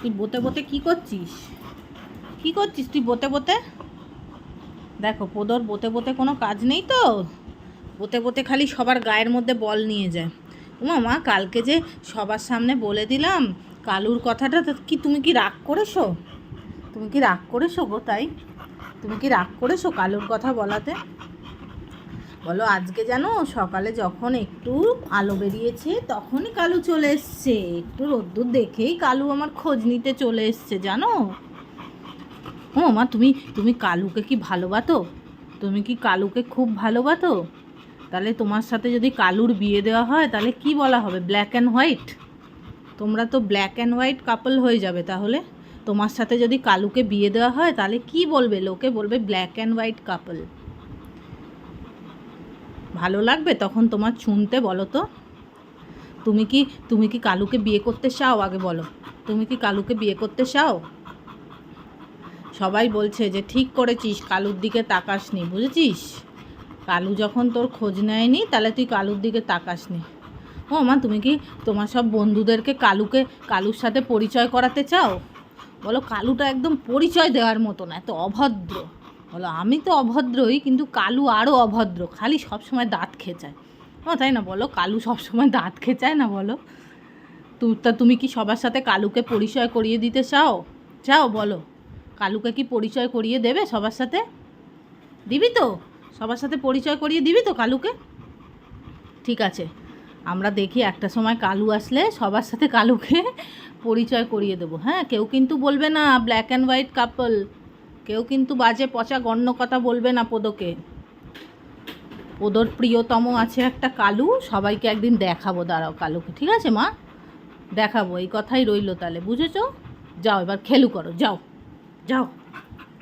তুই বোতে বোতে কী করছিস? কী করছিস তুই বোতে বোতে? দেখো পোদর বোতে বোতে কোনো কাজ নেই তো, বোতে বোতে খালি সবার গায়ের মধ্যে বল নিয়ে যায়। মা কালকে যে সবার সামনে বলে দিলাম কালুর কথাটা, তো কি তুমি কি রাগ করেছো? তুমি কি রাগ করেছো গো? তাই তুমি কি রাগ করেছো কালুর কথা বলাতে? বলো আজকে জানো সকালে যখন একটু আলো বেরিয়েছে তখনই কালু চলে এসছে, একটু রোদ্দুর দেখেই কালু আমার খোঁজ নিতে চলে এসছে জানো। ও মা তুমি তুমি কালুকে কি ভালোবাসো? তুমি কি কালুকে খুব ভালোবাসো? তাহলে তোমার সাথে যদি কালুর বিয়ে দেওয়া হয় তাহলে কি বলা হবে? Black and white? তোমরা তো ব্ল্যাক অ্যান্ড হোয়াইট কাপল হয়ে যাবে। তাহলে তোমার সাথে যদি কালুকে বিয়ে দেওয়া হয় তাহলে কি বলবে? লোকে বলবে ব্ল্যাক অ্যান্ড হোয়াইট কাপল। ভালো লাগবে তখন তোমার শুনতে? বলো তো, তুমি কি কালুকে বিয়ে করতে চাও? আগে বলো, তুমি কি কালুকে বিয়ে করতে চাও? সবাই বলছে যে ঠিক করেছিস, কালুর দিকে তাকাসনি, বুঝেছিস? কালু যখন তোর খোঁজ নেয়নি তাহলে তুই কালুর দিকে তাকাসনি। ও মা তুমি কি তোমার সব বন্ধুদেরকে কালুর সাথে পরিচয় করাতে চাও? বলো কালুটা একদম পরিচয় দেওয়ার মতো না, এত অভদ্র। বলো আমি তো অভদ্রই, কিন্তু কালু আরও অভদ্র, খালি সবসময় দাঁত খেঁচায়। ও তাই না? বলো কালু সবসময় দাঁত খেঁচায় না? বলো তুমি কি সবার সাথে কালুকে পরিচয় করিয়ে দিতে চাও? চাও? বলো কালুকে কি পরিচয় করিয়ে দেবে সবার সাথে? দিবি তো? সবার সাথে পরিচয় করিয়ে দিবি তো কালুকে? ঠিক আছে, আমরা দেখি একটা সময় কালু আসলে সবার সাথে কালুকে পরিচয় করিয়ে দেবো। হ্যাঁ, কেউ কিন্তু বলবে না ব্ল্যাক অ্যান্ড হোয়াইট কাপল, কেউ কিন্তু বাজে পচা গণ্য কথা বলবে না পোদোকে। পোদোর প্রিয়তম আছে একটা কালু, সবাইকে একদিন দেখাবো, দাঁড়াও কালুকে। ঠিক আছে মা, দেখাবো, এই কথাই রইলো তাহলে, বুঝেছো? যাও এবার খেলু করো, যাও যাও।